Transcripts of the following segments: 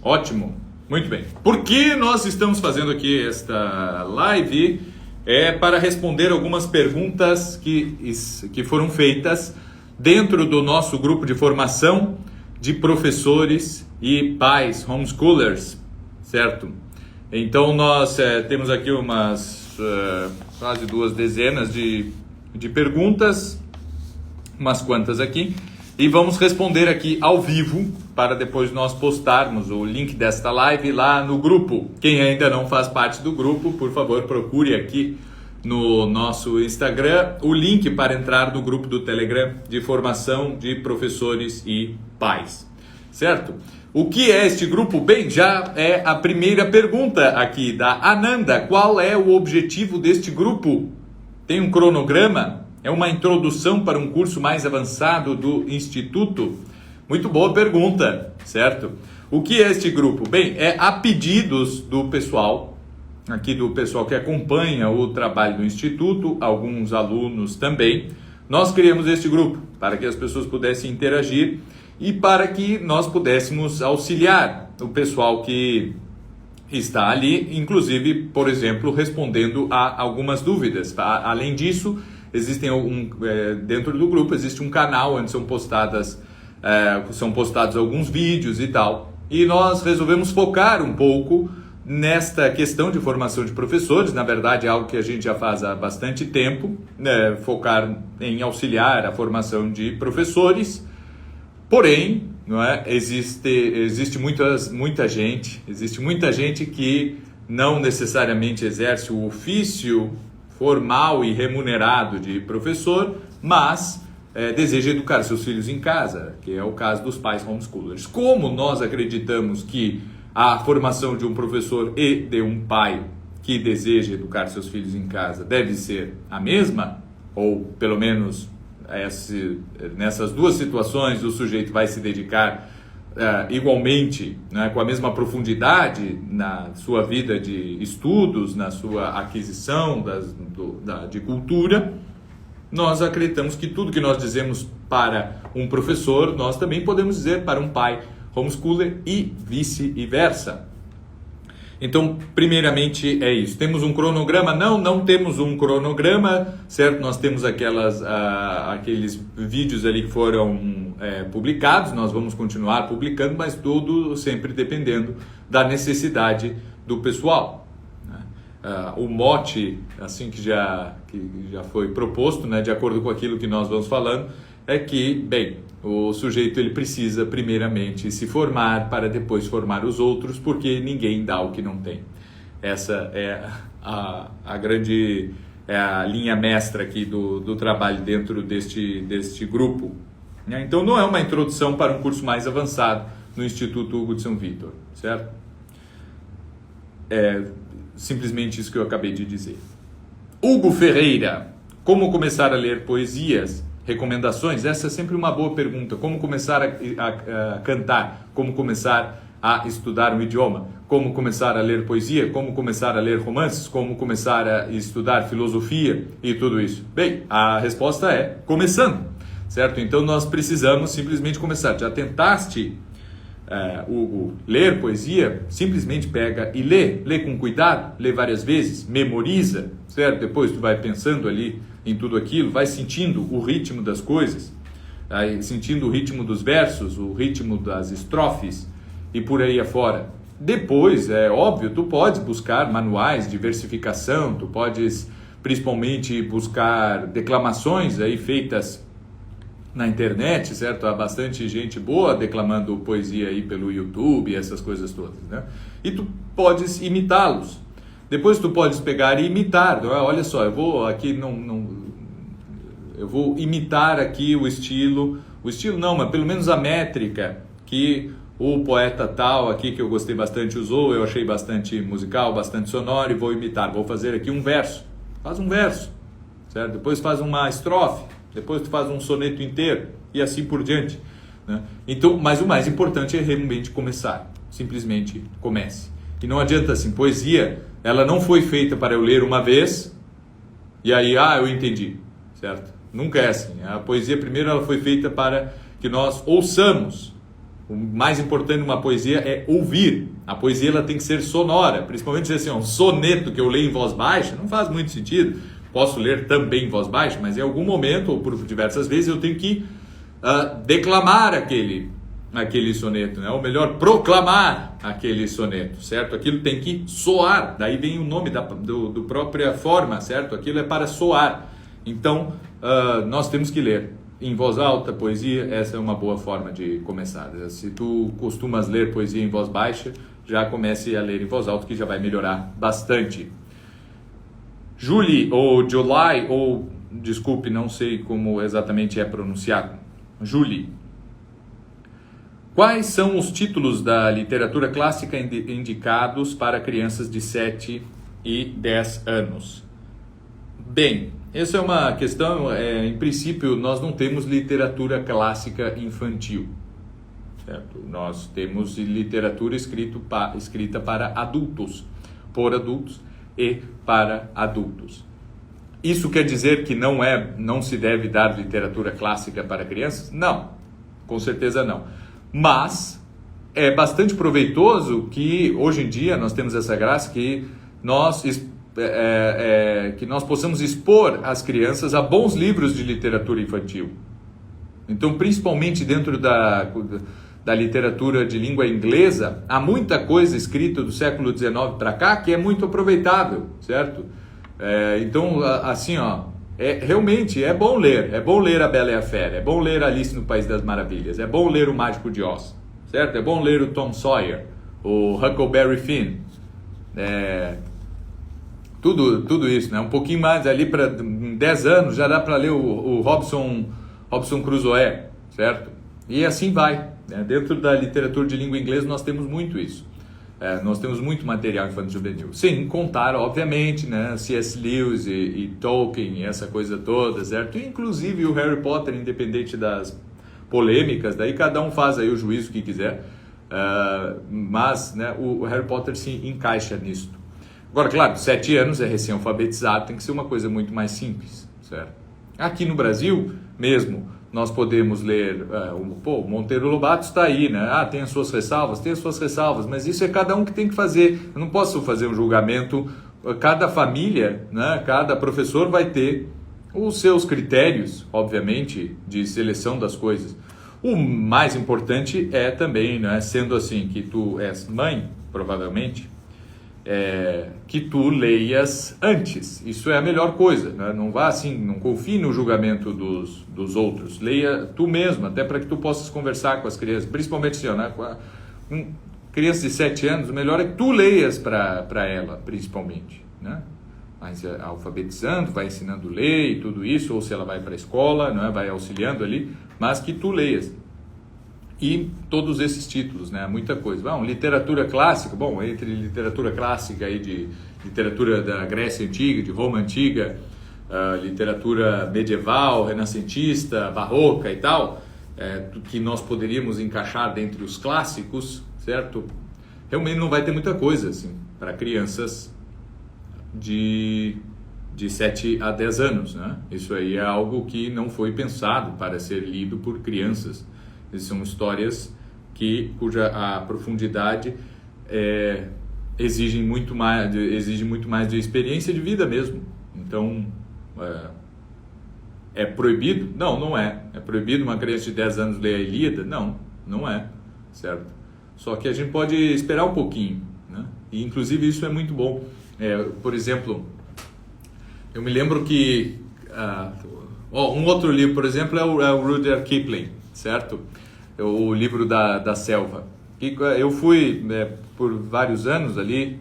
Ótimo, muito bem. Por que nós estamos fazendo aqui esta live? É para responder algumas perguntas que foram feitas dentro do nosso grupo de formação de professores e pais, homeschoolers, certo? Então nós temos aqui umas quase 2 dezenas de perguntas, umas quantas aqui, e vamos responder aqui ao vivo para depois nós postarmos o link desta live lá no grupo. Quem ainda não faz parte do grupo, por favor, procure aqui no nosso Instagram o link para entrar no grupo do Telegram de formação de professores e pais, certo? O que é este grupo? Bem, já é a primeira pergunta aqui da Ananda. Qual é o objetivo deste grupo? Tem um cronograma? É uma introdução para um curso mais avançado do Instituto? Muito boa pergunta, certo? O que é este grupo? Bem, é a pedidos do pessoal, aqui do pessoal que acompanha o trabalho do Instituto, alguns alunos também. Nós criamos este grupo para que as pessoas pudessem interagir e para que nós pudéssemos auxiliar o pessoal que está ali, inclusive, por exemplo, respondendo a algumas dúvidas. Além disso, existem dentro do grupo existe um canal onde são postados alguns vídeos e tal. E nós resolvemos focar um pouco nesta questão de formação de professores. Na verdade, é algo que a gente já faz há bastante tempo, né? Focar em auxiliar a formação de professores. Porém, não é? Existe muita gente que não necessariamente exerce o ofício formal e remunerado de professor, mas deseja educar seus filhos em casa, que é o caso dos pais homeschoolers. Como nós acreditamos que a formação de um professor e de um pai que deseja educar seus filhos em casa deve ser a mesma, ou pelo menos nessas duas situações o sujeito vai se dedicar igualmente, né, com a mesma profundidade na sua vida de estudos, na sua aquisição de cultura, nós acreditamos que tudo que nós dizemos para um professor, nós também podemos dizer para um pai homeschooler e vice-versa. Então, primeiramente é isso. Temos um cronograma? Não temos um cronograma, certo? Nós temos aqueles vídeos ali que foram publicados, nós vamos continuar publicando, mas tudo sempre dependendo da necessidade do pessoal, né? O mote, assim que já foi proposto, né, de acordo com aquilo que nós vamos falando, é que, bem, o sujeito ele precisa primeiramente se formar para depois formar os outros, porque ninguém dá o que não tem. Essa é a grande a linha mestra aqui do trabalho dentro deste grupo. Então não é uma introdução para um curso mais avançado no Instituto Hugo de São Vítor, certo? É simplesmente isso que eu acabei de dizer. Hugo Ferreira, como começar a ler poesias? Recomendações? Essa é sempre uma boa pergunta. Como começar a cantar? Como começar a estudar um idioma? Como começar a ler poesia? Como começar a ler romances? Como começar a estudar filosofia e tudo isso? Bem, a resposta é começando, certo? Então nós precisamos simplesmente começar. Já tentaste, Hugo, ler poesia? Simplesmente pega e lê. Lê com cuidado, lê várias vezes, memoriza, certo? Depois tu vai pensando ali em tudo aquilo, vai sentindo o ritmo das coisas, vai sentindo o ritmo dos versos, o ritmo das estrofes e por aí afora. Depois, é óbvio, tu podes buscar manuais de versificação, tu podes principalmente buscar declamações aí feitas na internet, certo? Há bastante gente boa declamando poesia aí pelo YouTube, essas coisas todas, né? E tu podes imitá-los. Depois tu podes pegar e imitar. Olha só, eu vou aqui eu vou imitar aqui o estilo não, mas pelo menos a métrica que o poeta tal aqui que eu gostei bastante usou, eu achei bastante musical, bastante sonoro e vou imitar. Vou fazer aqui um verso. Faz um verso, certo? Depois faz uma estrofe, depois tu faz um soneto inteiro e assim por diante, né? Então, mas o mais importante é realmente começar. Simplesmente comece. E não adianta assim, poesia, ela não foi feita para eu ler uma vez e aí, eu entendi, certo? Nunca é assim. A poesia, primeiro, ela foi feita para que nós ouçamos O mais importante numa poesia é ouvir. A poesia ela tem que ser sonora, principalmente assim, um soneto que eu leio em voz baixa, não faz muito sentido. Posso ler também em voz baixa, mas em algum momento, ou por diversas vezes, eu tenho que declamar aquele soneto, né? Ou melhor, proclamar aquele soneto, certo? Aquilo tem que soar, daí vem o nome do própria forma, certo? Aquilo é para soar. Então, nós temos que ler em voz alta, poesia, essa é uma boa forma de começar. Se tu costumas ler poesia em voz baixa, já comece a ler em voz alta, que já vai melhorar bastante. Julie, ou July, ou, desculpe, não sei como exatamente é pronunciado. Julie. Quais são os títulos da literatura clássica indicados para crianças de 7 e 10 anos? Bem, essa é uma questão, em princípio, nós não temos literatura clássica infantil, certo? Nós temos literatura escrita para adultos, por adultos e para adultos. Isso quer dizer que não se deve dar literatura clássica para crianças? Não, com certeza não. Mas é bastante proveitoso que hoje em dia nós temos essa graça que nós possamos expor as crianças a bons livros de literatura infantil. Então, principalmente dentro da literatura de língua inglesa, há muita coisa escrita do século XIX para cá que é muito aproveitável, certo? Então, assim, realmente é bom ler A Bela e a Fera, é bom ler Alice no País das Maravilhas, é bom ler O Mágico de Oz, certo? É bom ler o Tom Sawyer, o Huckleberry Finn, tudo isso, né? Um pouquinho mais ali para 10 anos já dá para ler o Robinson Crusoe, certo? E assim vai, né? Dentro da literatura de língua inglesa nós temos muito isso. Nós temos muito material infantil juvenil. Sem contar, obviamente, né, C.S. Lewis e Tolkien, essa coisa toda, certo? Inclusive o Harry Potter, independente das polêmicas, daí cada um faz aí o juízo que quiser, mas, né, o Harry Potter se encaixa nisso. Agora, claro, 7 anos é recém-alfabetizado, tem que ser uma coisa muito mais simples, certo? Aqui no Brasil mesmo, nós podemos ler, o Monteiro Lobato está aí, né? Tem as suas ressalvas, mas isso é cada um que tem que fazer. Eu não posso fazer um julgamento, cada família, né? Cada professor vai ter os seus critérios, obviamente, de seleção das coisas. O mais importante é também, né? Sendo assim, que tu és mãe, provavelmente, que tu leias antes. Isso é a melhor coisa, né? Não vá assim, não confie no julgamento dos outros. Leia tu mesmo, até para que tu possas conversar com as crianças, principalmente assim, né? Com crianças de 7 anos, o melhor é que tu leias para ela, principalmente, né? Vai alfabetizando, vai ensinando a ler e tudo isso, ou se ela vai para a escola, não é? Vai auxiliando ali, mas que tu leias. E todos esses títulos, né? Muita coisa. Literatura clássica, entre literatura clássica aí de literatura da Grécia Antiga, de Roma Antiga, literatura medieval, renascentista, barroca e tal, que nós poderíamos encaixar dentre os clássicos, certo? Realmente não vai ter muita coisa, assim, para crianças de 7 a 10 anos, né? Isso aí é algo que não foi pensado para ser lido por crianças. São histórias cuja a profundidade exige muito mais de experiência de vida mesmo. Então, é proibido? Não, não é. É proibido uma criança de 10 anos ler a Ilíada? Não, não é, certo? Só que a gente pode esperar um pouquinho, né? E, inclusive, isso é muito bom. Por exemplo, eu me lembro que... um outro livro, por exemplo, é o Rudyard Kipling, certo? O livro da selva. Eu fui, por vários anos ali,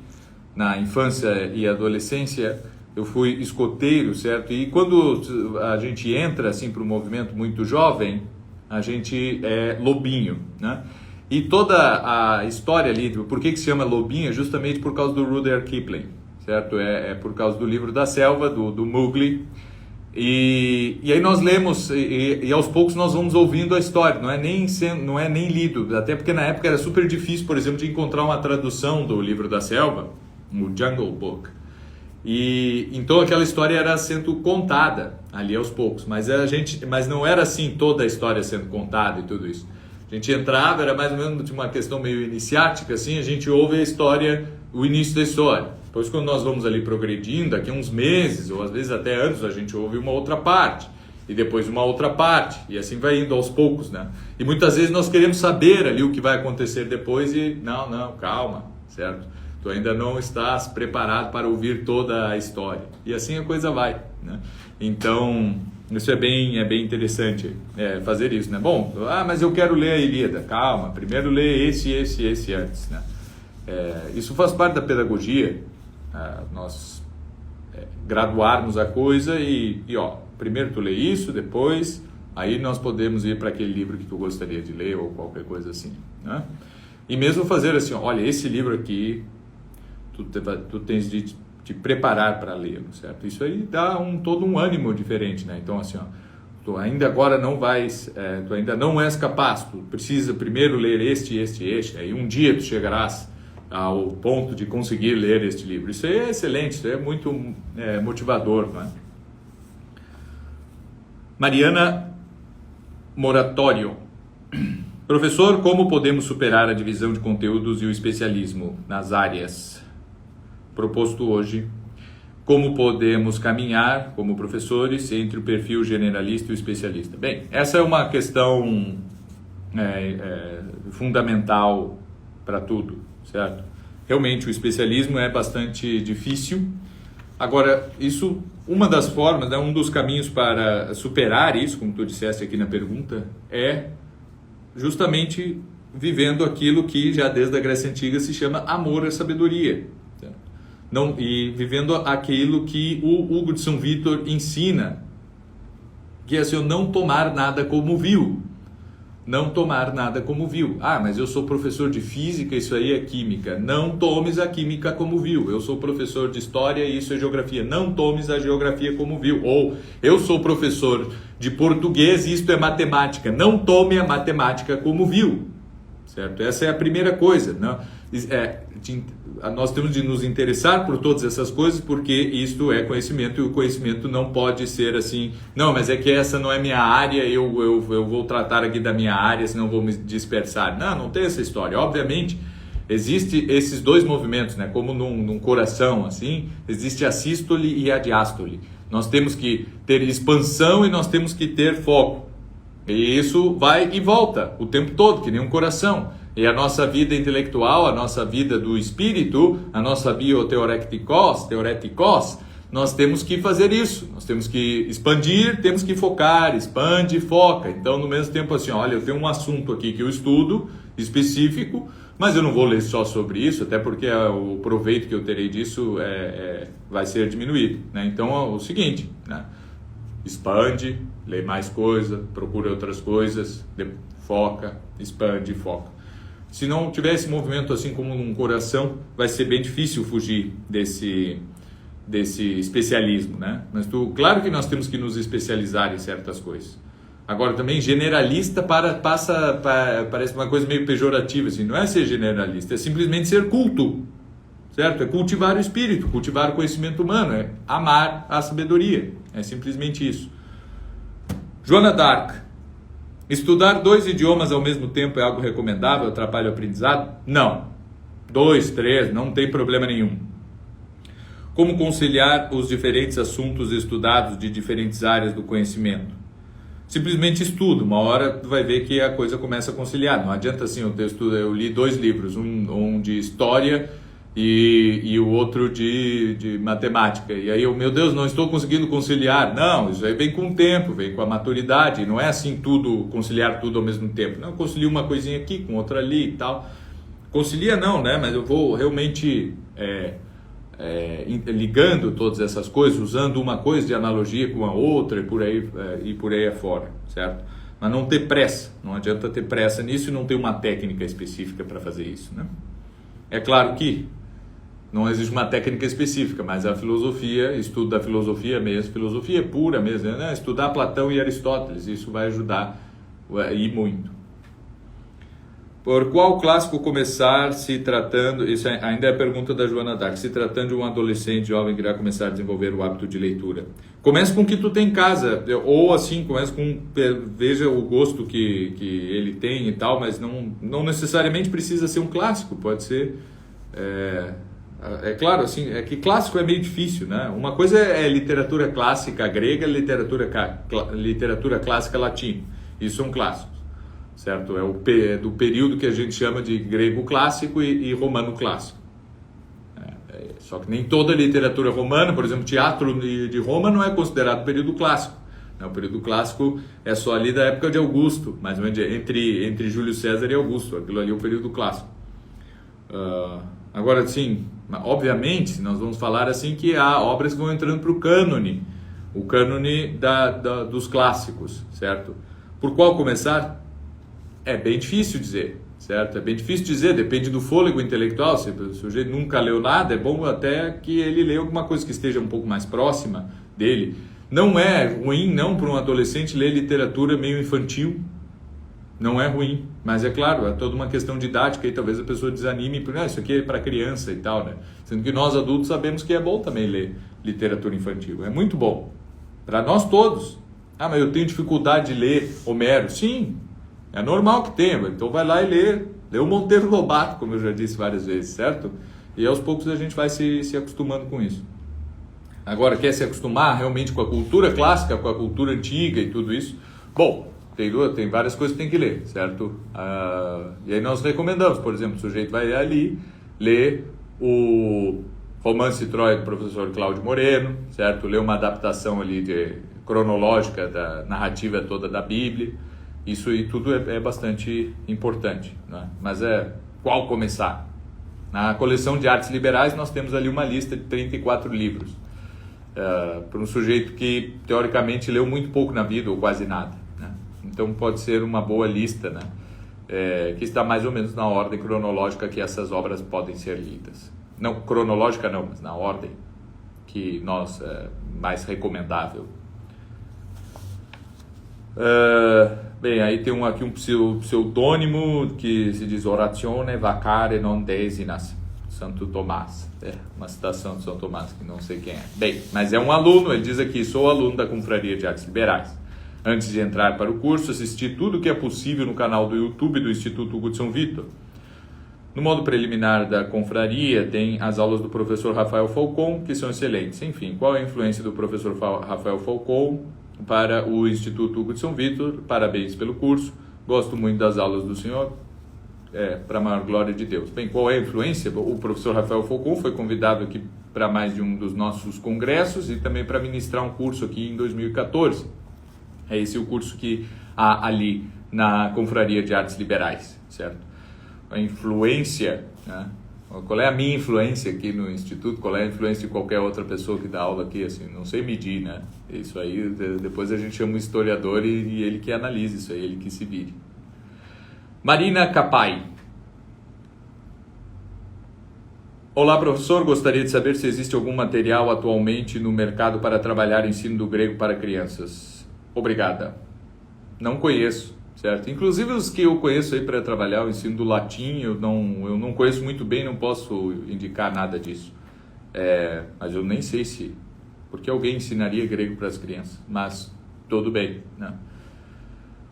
na infância e adolescência, eu fui escoteiro, certo? E quando a gente entra assim para um movimento muito jovem, a gente é lobinho, né? E toda a história ali, por que se chama lobinho? É justamente por causa do Rudyard Kipling, certo? É por causa do livro da selva, do Mowgli. E aí nós lemos e aos poucos nós vamos ouvindo a história, não é nem lido, até porque na época era super difícil, por exemplo, de encontrar uma tradução do livro da selva, o Jungle Book, e então aquela história era sendo contada ali aos poucos, mas não era assim toda a história sendo contada e tudo isso. A A gente entrava, era mais ou menos uma questão meio iniciática, assim, a gente ouve a história, o início da história. Depois, quando nós vamos ali progredindo, daqui a uns meses, ou às vezes até anos, a gente ouve uma outra parte, e depois uma outra parte, e assim vai indo aos poucos, né? E muitas vezes nós queremos saber ali o que vai acontecer depois e, não, calma, certo? Tu ainda não estás preparado para ouvir toda a história. E assim a coisa vai, né? Então, isso é bem interessante fazer isso, né? Bom, mas eu quero ler a Ilíada. Calma, primeiro lê esse antes, né? Isso faz parte da pedagogia, nós graduarmos a coisa e primeiro tu lê isso, depois aí nós podemos ir para aquele livro que tu gostaria de ler ou qualquer coisa assim, né? E mesmo fazer assim, olha, esse livro aqui tu tens de te preparar para lê-lo, certo? Isso aí dá todo um ânimo diferente, né? Então assim, tu ainda agora não vais, tu ainda não és capaz, tu precisa primeiro ler este, aí um dia tu chegarás ao ponto de conseguir ler este livro. Isso aí é excelente, isso aí é muito motivador, né? Mariana Moratório. Professor, como podemos superar a divisão de conteúdos e o especialismo nas áreas? Proposto hoje, como podemos caminhar como professores entre o perfil generalista e o especialista? Bem, essa é uma questão fundamental para tudo, certo? Realmente o especialismo é bastante difícil. Agora, isso, uma das formas, né, um dos caminhos para superar isso, como tu disseste aqui na pergunta, é justamente vivendo aquilo que já desde a Grécia Antiga se chama amor à sabedoria. Não, e vivendo aquilo que o Hugo de São Vítor ensina, que é assim, não tomar nada como viu. Não tomar nada como viu. Mas eu sou professor de física, isso aí é química. Não tomes a química como viu. Eu sou professor de história, isso é geografia. Não tomes a geografia como viu. Ou eu sou professor de português, isto é matemática. Não tome a matemática como viu. Certo? Essa é a primeira coisa, né? Nós temos de nos interessar por todas essas coisas porque isto é conhecimento e o conhecimento não pode ser assim, não, mas é que essa não é minha área, eu vou tratar aqui da minha área, senão vou me dispersar. Não tem essa história. Obviamente, existe esses dois movimentos, né? Como num coração, assim, existe a sístole e a diástole. Nós temos que ter expansão e nós temos que ter foco. E isso vai e volta o tempo todo, que nem um coração. E a nossa vida intelectual, a nossa vida do espírito, a nossa bioteoreticos, nós temos que fazer isso. Nós temos que expandir, temos que focar, expande e foca. Então, no mesmo tempo assim, olha, eu tenho um assunto aqui que eu estudo, específico, mas eu não vou ler só sobre isso, até porque o proveito que eu terei disso vai ser diminuído, né? Então, é o seguinte, né? Expande, lê mais coisa, procura outras coisas, foca, expande e foca. Se não tiver esse movimento assim como num coração, vai ser bem difícil fugir desse especialismo, né? Mas claro que nós temos que nos especializar em certas coisas. Agora também generalista parece uma coisa meio pejorativa, assim, não é ser generalista, é simplesmente ser culto, certo? É cultivar o espírito, cultivar o conhecimento humano, é amar a sabedoria, é simplesmente isso. Joana Dark. Estudar 2 idiomas ao mesmo tempo é algo recomendável? Atrapalha o aprendizado? Não. 2, 3, não tem problema nenhum. Como conciliar os diferentes assuntos estudados de diferentes áreas do conhecimento? Simplesmente estuda. Uma hora tu vai ver que a coisa começa a conciliar. Não adianta assim, eu li 2 livros, um de história e o outro de matemática. E aí meu Deus, não estou conseguindo conciliar. Não, isso aí vem com o tempo, vem com a maturidade. Não é assim conciliar tudo ao mesmo tempo. Não, concilio uma coisinha aqui com outra ali e tal. Concilia não, né? Mas eu vou realmente ligando todas essas coisas, usando uma coisa de analogia com a outra e por aí afora, certo? Mas não ter pressa. Não adianta ter pressa nisso e não ter uma técnica específica para fazer isso, né? É claro que não existe uma técnica específica, mas a filosofia, estudo da filosofia mesmo, filosofia pura mesmo, né? Estudar Platão e Aristóteles, isso vai ajudar e muito. Por qual clássico começar se tratando, isso ainda é a pergunta da Joana Dark, se tratando de um adolescente jovem que irá começar a desenvolver o hábito de leitura? Comece com o que tu tem em casa, ou assim, comece com, veja o gosto que ele tem e tal, mas não necessariamente precisa ser um clássico, pode ser, é claro, assim, é que clássico é meio difícil, né? Uma coisa é literatura clássica grega, literatura clássica latina, isso são clássicos. Certo? É do período que a gente chama de grego clássico e romano clássico. Só que nem toda literatura romana, por exemplo, teatro de Roma não é considerado período clássico. O período clássico é só ali da época de Augusto, mais ou menos entre Júlio César e Augusto. Aquilo ali é o período clássico. Agora, sim, obviamente, nós vamos falar assim que há obras que vão entrando para o cânone dos clássicos, certo? Por qual começar? É bem difícil dizer, certo? É bem difícil dizer, depende do fôlego intelectual. Se o sujeito nunca leu nada, é bom até que ele leia alguma coisa que esteja um pouco mais próxima dele. Não é ruim, não, para um adolescente ler literatura meio infantil. Não é ruim, mas é claro, é toda uma questão didática e talvez a pessoa desanime, porque isso aqui é para criança e tal, né? Sendo que nós adultos sabemos que é bom também ler literatura infantil. É muito bom, para nós todos. Ah, mas eu tenho dificuldade de ler Homero. Sim. É normal que tenha, então vai lá e lê o Monteiro Lobato, como eu já disse várias vezes, certo? E aos poucos a gente vai se acostumando com isso. Agora, quer se acostumar realmente com a cultura clássica, com a cultura antiga e tudo isso? Bom, tem várias coisas que tem que ler, certo? E aí nós recomendamos, por exemplo, o sujeito vai ali, ler o Romance de Troia do professor Cláudio Moreno, certo? Ler uma adaptação ali cronológica da narrativa toda da Bíblia. Isso e tudo é bastante importante, né? Mas qual começar? Na coleção de artes liberais nós temos ali uma lista de 34 livros, para um sujeito que teoricamente leu muito pouco na vida ou quase nada, né? Então pode ser uma boa lista, né? Que está mais ou menos na ordem cronológica que essas obras podem ser lidas. Não cronológica não, mas na ordem que nós mais recomendável. Bem, aí tem aqui um pseudônimo que se diz Oratione vacare non desinas, Santo Tomás. Uma citação de São Tomás, que não sei quem é. Bem, mas é um aluno, ele diz aqui, sou aluno da Confraria de Artes Liberais. Antes de entrar para o curso, assisti tudo o que é possível no canal do YouTube do Instituto Hugo de São Vitor. No modo preliminar da confraria, tem as aulas do professor Rafael Falcon, que são excelentes. Enfim, qual é a influência do professor Rafael Falcon para o Instituto Hugo de São Vitor? Parabéns pelo curso, gosto muito das aulas do senhor, para a maior glória de Deus. Bem, qual é a influência? O professor Rafael Falcon foi convidado aqui para mais de um dos nossos congressos e também para ministrar um curso aqui em 2014. É esse o curso que há ali na Confraria de Artes Liberais, certo? A influência, né? Qual é a minha influência aqui no Instituto? Qual é a influência de qualquer outra pessoa que dá aula aqui? Assim, não sei medir, né? Isso aí, depois a gente chama um historiador e ele que analisa isso aí, ele que se vire. Marina Capai. Olá, professor. Gostaria de saber se existe algum material atualmente no mercado para trabalhar ensino do grego para crianças. Obrigada. Não conheço. Certo? Inclusive os que eu conheço aí para trabalhar o ensino do latim, eu não conheço muito bem, não posso indicar nada disso. Mas eu nem sei porque alguém ensinaria grego para as crianças, mas tudo bem, né?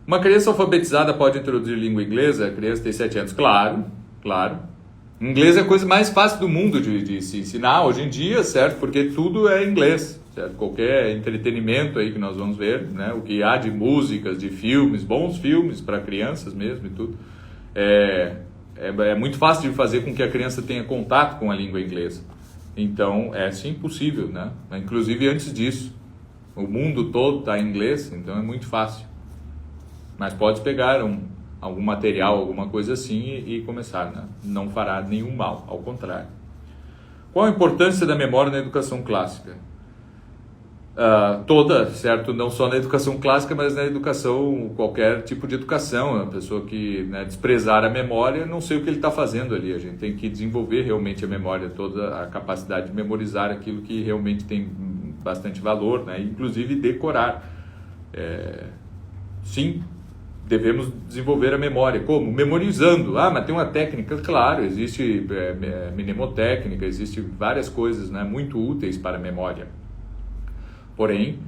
Uma criança alfabetizada pode introduzir língua inglesa? A criança tem 7 anos. Claro. Inglês é a coisa mais fácil do mundo de se ensinar hoje em dia, certo? Porque tudo é inglês. Certo? Qualquer entretenimento aí que nós vamos ver, né? O que há de músicas, de filmes, bons filmes para crianças mesmo e tudo, é muito fácil de fazer com que a criança tenha contato com a língua inglesa. Então, é sim possível, né? Inclusive antes disso, o mundo todo está em inglês, então é muito fácil. Mas pode pegar algum material, alguma coisa assim e começar, né? Não fará nenhum mal, ao contrário. Qual a importância da memória na educação clássica? Toda, certo? Não só na educação clássica, mas na educação, qualquer tipo de educação. A pessoa que, né, desprezar a memória, não sei o que ele está fazendo ali. A gente tem que desenvolver realmente a memória, toda a capacidade de memorizar aquilo que realmente tem bastante valor, né? Inclusive decorar. Sim, devemos desenvolver a memória. Como? Memorizando. Ah, mas tem uma técnica? Claro, existe mnemotécnica, existe várias coisas, né, muito úteis para a memória. Porém,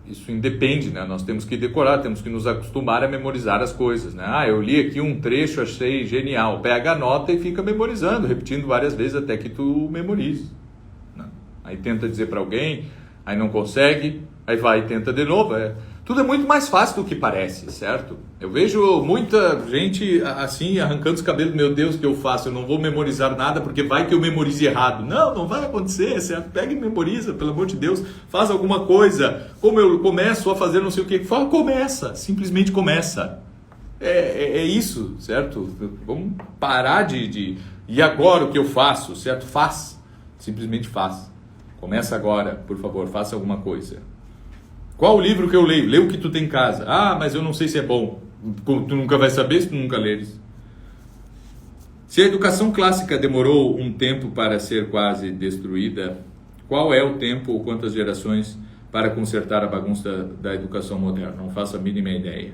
isso independe, né? Nós temos que decorar, temos que nos acostumar a memorizar as coisas, né? Ah, eu li aqui um trecho, achei genial. Pega a nota e fica memorizando, repetindo várias vezes até que tu memorize, né? Aí tenta dizer para alguém, aí não consegue, aí vai e tenta de novo. Tudo é muito mais fácil do que parece, certo? Eu vejo muita gente assim, arrancando os cabelos. Meu Deus, o que eu faço? Eu não vou memorizar nada porque vai que eu memorize errado. Não, não vai acontecer, certo? Pega e memoriza, pelo amor de Deus. Faz alguma coisa. Como eu começo a fazer não sei o que. Fala, começa, simplesmente começa. É isso, certo? Vamos parar de... E agora o que eu faço, certo? Faz, simplesmente faz. Começa agora, por favor, faça alguma coisa. Qual o livro que eu leio? Lê o que tu tem em casa. Ah, mas eu não sei se é bom. Tu nunca vai saber se tu nunca leres. Se a educação clássica demorou um tempo para ser quase destruída, qual é o tempo ou quantas gerações para consertar a bagunça da educação moderna? Não faço a mínima ideia.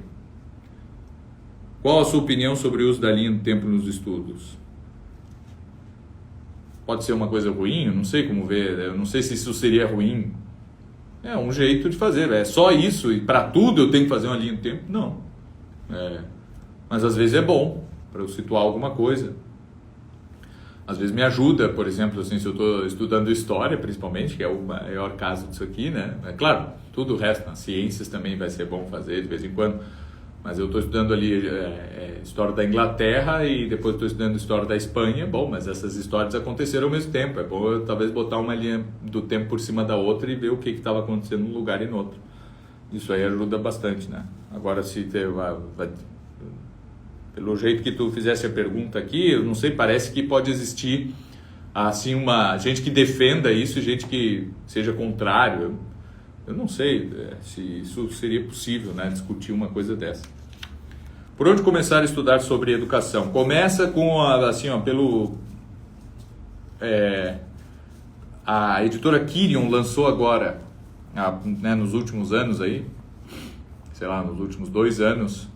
Qual a sua opinião sobre o uso da linha do tempo nos estudos? Pode ser uma coisa ruim? Eu não sei como ver. Eu não sei se isso seria ruim. É um jeito de fazer, é só isso e para tudo eu tenho que fazer uma linha do tempo? Não. Mas às vezes é bom para eu situar alguma coisa. Às vezes me ajuda, por exemplo, assim, se eu estou estudando história, principalmente, que é o maior caso disso aqui, né? É claro, tudo o resto, nas ciências também vai ser bom fazer de vez em quando. Mas eu estou estudando ali história da Inglaterra e depois estou estudando história da Espanha. Bom, mas essas histórias aconteceram ao mesmo tempo. É bom eu talvez botar uma linha do tempo por cima da outra e ver o que estava acontecendo num lugar e no outro. Isso aí ajuda bastante, né? Agora, se pelo jeito que tu fizesse a pergunta aqui, eu não sei, parece que pode existir assim uma gente que defenda isso e gente que seja contrário. Eu não sei se isso seria possível, né, discutir uma coisa dessa. Por onde começar a estudar sobre educação? Começa com a editora Kirion lançou agora, né, nos últimos anos aí, sei lá, nos últimos 2 anos,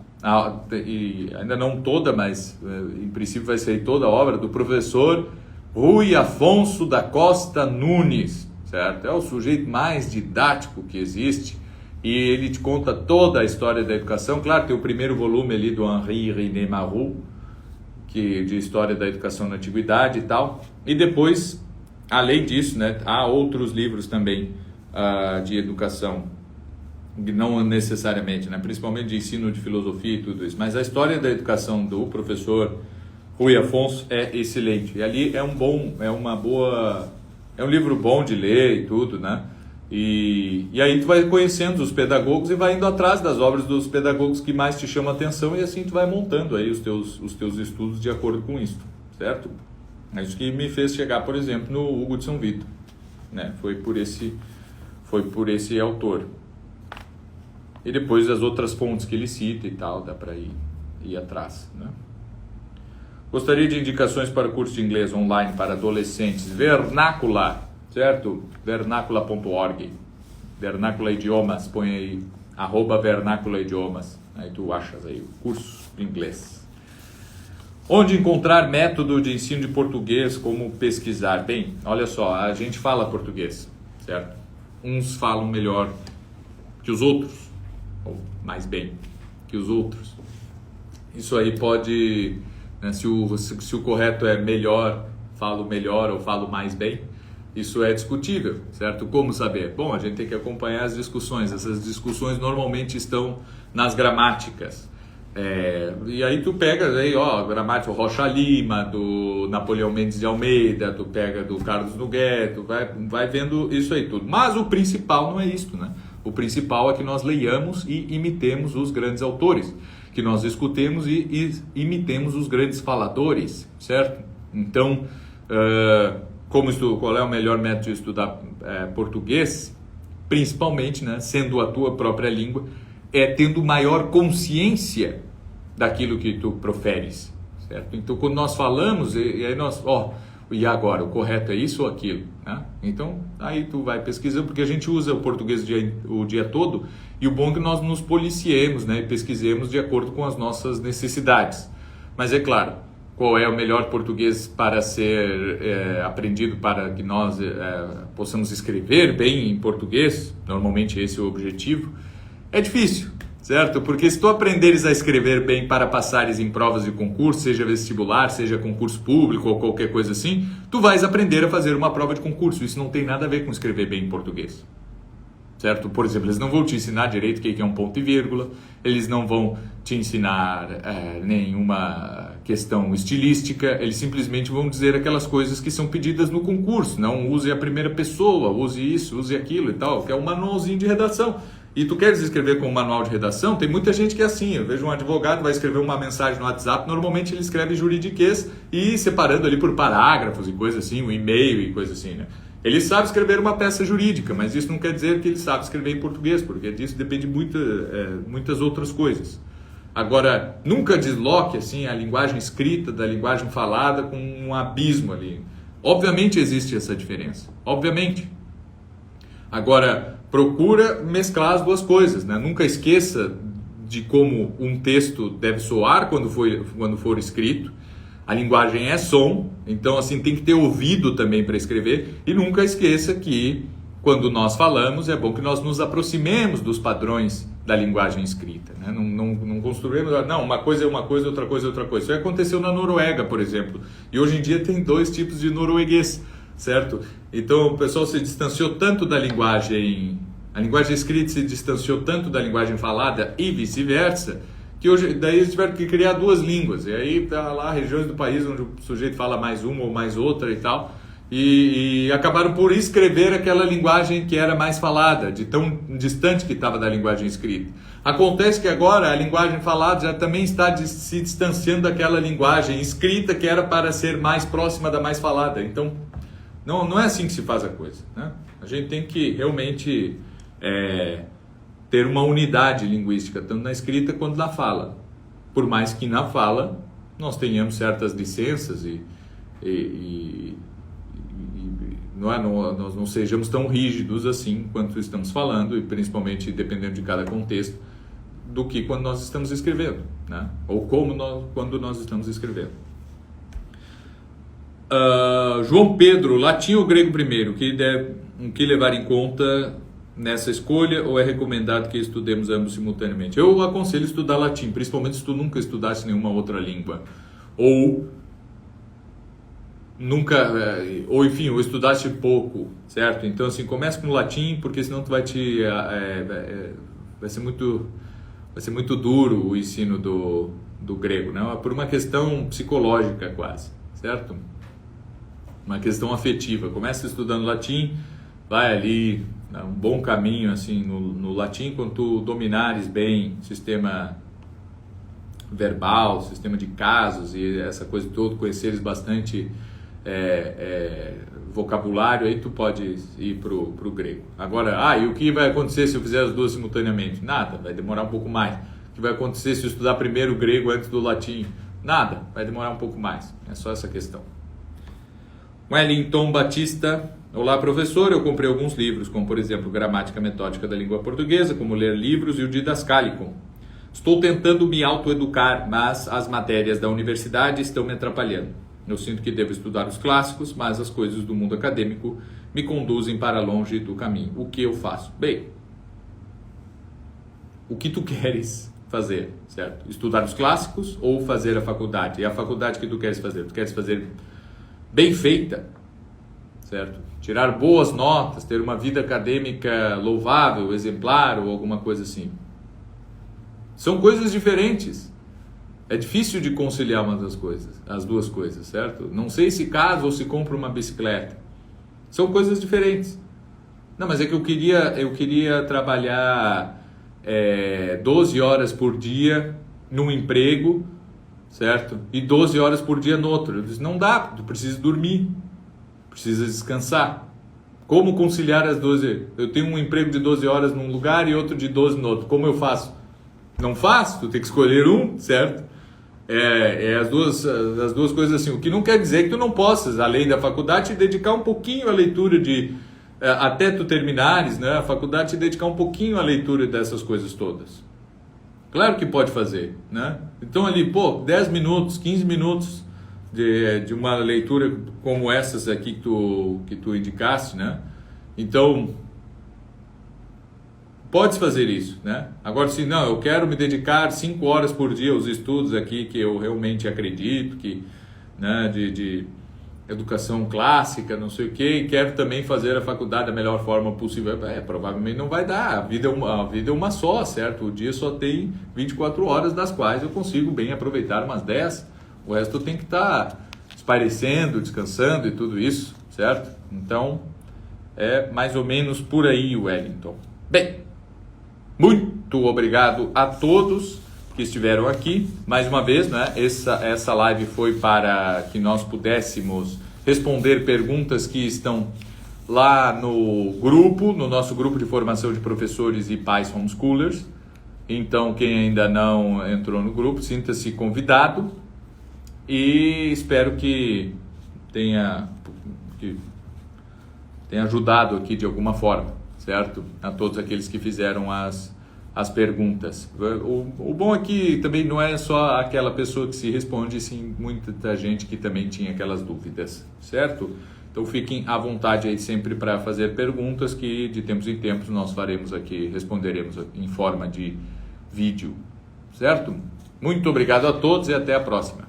e ainda não toda, mas em princípio vai sair toda a obra do professor Rui Afonso da Costa Nunes. Certo? É o sujeito mais didático que existe e ele te conta toda a história da educação. Claro, tem o primeiro volume ali do Henri René Marrou, de história da educação na antiguidade e tal. E depois, além disso, né, há outros livros também de educação, não necessariamente, né, principalmente de ensino de filosofia e tudo isso. Mas a história da educação do professor Rui Afonso é excelente. E ali é um livro bom de ler e tudo, né? E aí tu vai conhecendo os pedagogos e vai indo atrás das obras dos pedagogos que mais te chamam a atenção e assim tu vai montando aí os teus estudos de acordo com isso, certo? É isso que me fez chegar, por exemplo, no Hugo de São Vito, né? Foi por esse autor. E depois as outras fontes que ele cita e tal, dá para ir atrás, né? Gostaria de indicações para o curso de inglês online para adolescentes, Vernácula, certo? Vernácula.org, Vernácula Idiomas, põe aí, @Vernácula Idiomas, aí tu achas aí o curso de inglês. Onde encontrar método de ensino de português, como pesquisar? Bem, olha só, a gente fala português, certo? Uns falam melhor que os outros, ou mais bem que os outros. Isso aí pode... Se o correto é falo melhor ou falo mais bem, isso é discutível, certo? Como saber? Bom, a gente tem que acompanhar as discussões. Essas discussões normalmente estão nas gramáticas. E aí tu pega aí, gramática Rocha Lima, do Napoleão Mendes de Almeida, tu pega do Carlos Nogueira, tu vai vendo isso aí tudo. Mas o principal não é isso, né? O principal é que nós leiamos e imitemos os grandes autores, que nós escutemos e imitemos os grandes faladores, certo? Então, qual é o melhor método de estudar português? Principalmente, né, sendo a tua própria língua, tendo maior consciência daquilo que tu proferes, certo? Então, quando nós falamos, e aí e agora, o correto é isso ou aquilo, né? Então, aí tu vai pesquisando, porque a gente usa o português o dia todo, e o bom é que nós nos policiemos, né? E pesquisemos de acordo com as nossas necessidades. Mas é claro, qual é o melhor português para ser aprendido, para que nós possamos escrever bem em português? Normalmente esse é o objetivo. É difícil, certo? Porque se tu aprenderes a escrever bem para passares em provas de concurso, seja vestibular, seja concurso público ou qualquer coisa assim, tu vais aprender a fazer uma prova de concurso. Isso não tem nada a ver com escrever bem em português, certo? Por exemplo, eles não vão te ensinar direito o que é um ponto e vírgula, eles não vão te ensinar nenhuma questão estilística, eles simplesmente vão dizer aquelas coisas que são pedidas no concurso. Não use a primeira pessoa, use isso, use aquilo e tal, que é um manualzinho de redação. E tu queres escrever com um manual de redação? Tem muita gente que é assim. Eu vejo um advogado, vai escrever uma mensagem no WhatsApp, normalmente ele escreve juridiquês e separando ali por parágrafos e coisa assim, um e-mail e coisa assim, né? Ele sabe escrever uma peça jurídica, mas isso não quer dizer que ele sabe escrever em português, porque disso depende muitas outras coisas. Agora, nunca desloque assim, a linguagem escrita da linguagem falada com um abismo ali. Obviamente existe essa diferença, obviamente. Agora, procura mesclar as duas coisas, né? Nunca esqueça de como um texto deve soar quando for escrito. A linguagem é som, então assim tem que ter ouvido também para escrever. E nunca esqueça que quando nós falamos é bom que nós nos aproximemos dos padrões da linguagem escrita, né? Não construímos, não, uma coisa é uma coisa, outra coisa é outra coisa. Isso aconteceu na Noruega, por exemplo. E hoje em dia tem 2 tipos de norueguês, certo? Então o pessoal se distanciou tanto da linguagem, a linguagem escrita se distanciou tanto da linguagem falada e vice-versa, que hoje daí eles tiveram que criar 2 línguas. E aí tá lá regiões do país onde o sujeito fala mais uma ou mais outra e tal, e acabaram por escrever aquela linguagem que era mais falada, de tão distante que estava da linguagem escrita. Acontece que agora a linguagem falada já também está se distanciando daquela linguagem escrita que era para ser mais próxima da mais falada. Então não é assim que se faz a coisa, né? A gente tem que realmente ter uma unidade linguística, tanto na escrita quanto na fala. Por mais que na fala nós tenhamos certas licenças nós não sejamos tão rígidos assim quanto estamos falando, e principalmente dependendo de cada contexto, do que quando nós estamos escrevendo, né? Ou quando nós estamos escrevendo. João Pedro, latim ou grego primeiro? O que levar em conta nessa escolha, ou é recomendado que estudemos ambos simultaneamente? Eu aconselho estudar latim, principalmente se tu nunca estudasse nenhuma outra língua, ou estudaste pouco, certo? Então assim, comece com o latim, porque senão tu vai ser muito duro o ensino do grego, né? Por uma questão psicológica quase, certo? Uma questão afetiva. Começa estudando latim, vai ali um bom caminho assim no latim, quando tu dominares bem o sistema verbal, sistema de casos e essa coisa toda, conheceres bastante vocabulário, aí tu pode ir pro grego. Agora, e o que vai acontecer se eu fizer as duas simultaneamente? Nada, vai demorar um pouco mais. O que vai acontecer se eu estudar primeiro o grego antes do latim? Nada, vai demorar um pouco mais. É só essa questão. Wellington Batista: olá professor, eu comprei alguns livros, como por exemplo Gramática Metódica da Língua Portuguesa, Como Ler Livros e o Didascálico. Estou tentando me autoeducar, mas as matérias da universidade estão me atrapalhando. Eu sinto que devo estudar os clássicos, mas as coisas do mundo acadêmico me conduzem para longe do caminho. O que eu faço? Bem, o que tu queres fazer, certo? Estudar os clássicos ou fazer a faculdade? É a faculdade que tu queres fazer. Tu queres fazer bem feita, certo? Tirar boas notas, ter uma vida acadêmica louvável, exemplar ou alguma coisa assim. São coisas diferentes. É difícil de conciliar as duas coisas, certo? Não sei se casa ou se compra uma bicicleta. São coisas diferentes. Não, mas é que eu queria trabalhar 12 horas por dia num emprego, certo? E 12 horas por dia no outro. Eu disse, não dá, tu precisa dormir, precisa descansar. Como conciliar as 12? Eu tenho um emprego de 12 horas num lugar e outro de 12 no outro. Como eu faço? Não faço, tu tem que escolher um, certo? as duas coisas assim. O que não quer dizer que tu não possas, além da faculdade, te dedicar um pouquinho à leitura até tu terminares, né, a faculdade, te dedicar um pouquinho à leitura dessas coisas todas. Claro que pode fazer, né? Então ali, 10 minutos, 15 minutos de uma leitura como essas aqui que tu indicaste, né? Então, podes fazer isso, né? Agora, se não, eu quero me dedicar 5 horas por dia aos estudos aqui que eu realmente acredito, né, de educação clássica, não sei o quê, e quero também fazer a faculdade da melhor forma possível. Provavelmente não vai dar. A vida é uma só, certo? O dia só tem 24 horas, das quais eu consigo bem aproveitar umas 10. O resto eu tenho que estar espairecendo, descansando e tudo isso, certo? Então, é mais ou menos por aí, Wellington. Bem, muito obrigado a todos que estiveram aqui. Mais uma vez, né? Essa live foi para que nós pudéssemos responder perguntas que estão lá no nosso grupo de formação de professores e pais homeschoolers. Então, quem ainda não entrou no grupo, sinta-se convidado e espero que tenha ajudado aqui de alguma forma, certo? A todos aqueles que fizeram as perguntas. O bom aqui também não é só aquela pessoa que se responde, sim muita gente que também tinha aquelas dúvidas, certo? Então fiquem à vontade aí sempre para fazer perguntas que de tempos em tempos nós faremos aqui, responderemos em forma de vídeo, certo? Muito obrigado a todos e até a próxima.